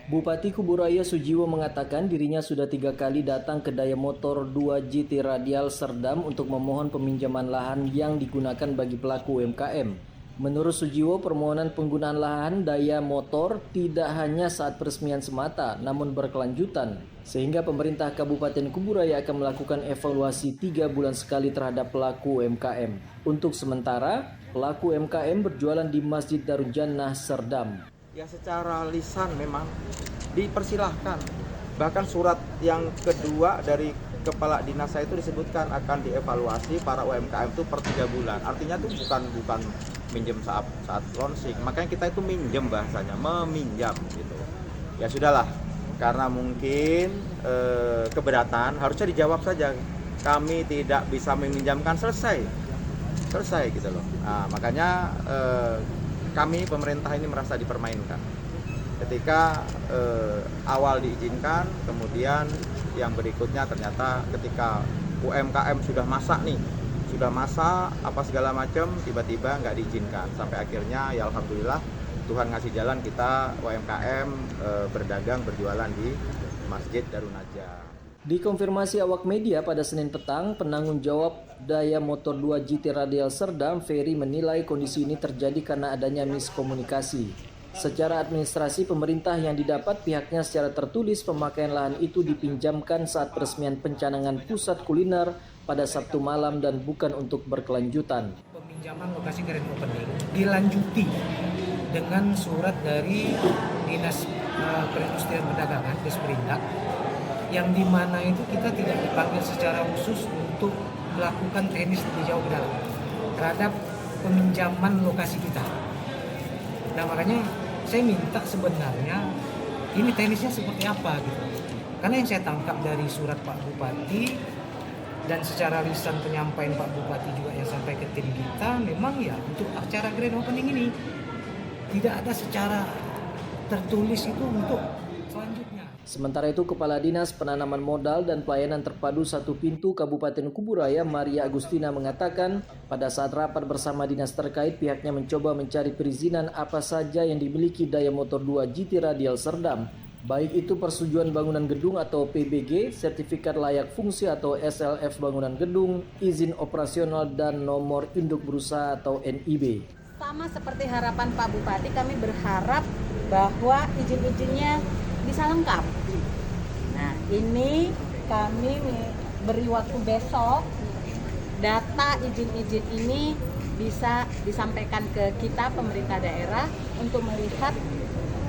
Bupati Kuburaya Sujiwo mengatakan dirinya sudah 3 kali datang ke Daya Motor 2 GT Radial Serdam untuk memohon peminjaman lahan yang digunakan bagi pelaku UMKM. Menurut Sujiwo, permohonan penggunaan lahan Daya Motor tidak hanya saat peresmian semata, namun berkelanjutan. Sehingga pemerintah Kabupaten Kuburaya akan melakukan evaluasi 3 bulan sekali terhadap pelaku UMKM. Untuk sementara, pelaku UMKM berjualan di Masjid Darul Jannah Serdam. Ya secara lisan memang dipersilahkan. Bahkan surat yang kedua dari kepala dinas saya itu disebutkan akan dievaluasi para UMKM itu per 3 bulan. Artinya itu bukan minjem saat launching. Makanya kita itu minjem bahasanya, meminjam gitu. Ya sudahlah, karena mungkin keberatan harusnya dijawab saja. Kami tidak bisa meminjamkan, selesai gitu loh. Nah, makanya kami pemerintah ini merasa dipermainkan ketika awal diizinkan, kemudian yang berikutnya ternyata ketika UMKM sudah masak apa segala macam, tiba-tiba nggak diizinkan, sampai akhirnya ya alhamdulillah Tuhan ngasih jalan kita UMKM berdagang berjualan di Masjid Darun Najah. Dikonfirmasi awak media pada Senin petang, penanggung jawab Daya Motor 2 GT Radial Serdam, Ferry, menilai kondisi ini terjadi karena adanya miskomunikasi. Secara administrasi, pemerintah yang didapat pihaknya secara tertulis pemakaian lahan itu dipinjamkan saat peresmian pencanangan pusat kuliner pada Sabtu malam dan bukan untuk berkelanjutan. Peminjaman lokasi grand opening dilanjuti dengan surat dari Dinas Perindustrian Perdagangan, Disperindak, yang dimana itu kita tidak dipanggil secara khusus untuk melakukan teknis lebih jauh ke dalam terhadap peminjaman lokasi kita. Nah makanya saya minta sebenarnya ini teknisnya seperti apa gitu. Karena yang saya tangkap dari surat Pak Bupati dan secara lisan penyampaian Pak Bupati juga yang sampai ke tim kita, memang ya untuk acara grand opening ini tidak ada secara tertulis itu untuk selanjutnya. Sementara itu, Kepala Dinas Penanaman Modal dan Pelayanan Terpadu Satu Pintu Kabupaten Kuburaya, Maria Agustina, mengatakan pada saat rapat bersama dinas terkait pihaknya mencoba mencari perizinan apa saja yang dimiliki Daya Motor 2 GT Radial Serdam, baik itu persetujuan bangunan gedung atau PBG, sertifikat layak fungsi atau SLF bangunan gedung, izin operasional dan nomor induk berusaha atau NIB. Sama seperti harapan Pak Bupati, kami berharap bahwa izin-izinnya bisa lengkap. Nah, ini kami beri waktu besok, data izin-izin ini bisa disampaikan ke kita pemerintah daerah untuk melihat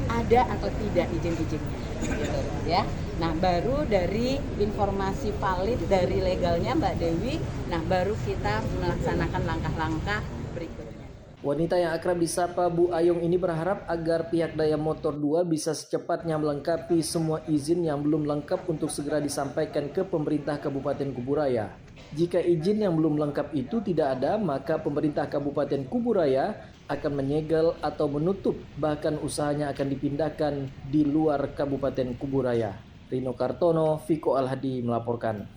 ada atau tidak izin-izinnya, gitu, ya. Nah, baru dari informasi valid dari legalnya Mbak Dewi, nah baru kita melaksanakan langkah-langkah berikutnya. Wanita yang akrab disapa Bu Ayong ini berharap agar pihak Daya Motor 2 bisa secepatnya melengkapi semua izin yang belum lengkap untuk segera disampaikan ke pemerintah Kabupaten Kuburaya. Jika izin yang belum lengkap itu tidak ada, maka pemerintah Kabupaten Kuburaya akan menyegel atau menutup, bahkan usahanya akan dipindahkan di luar Kabupaten Kuburaya. Rino Kartono, Viko Alhadi melaporkan.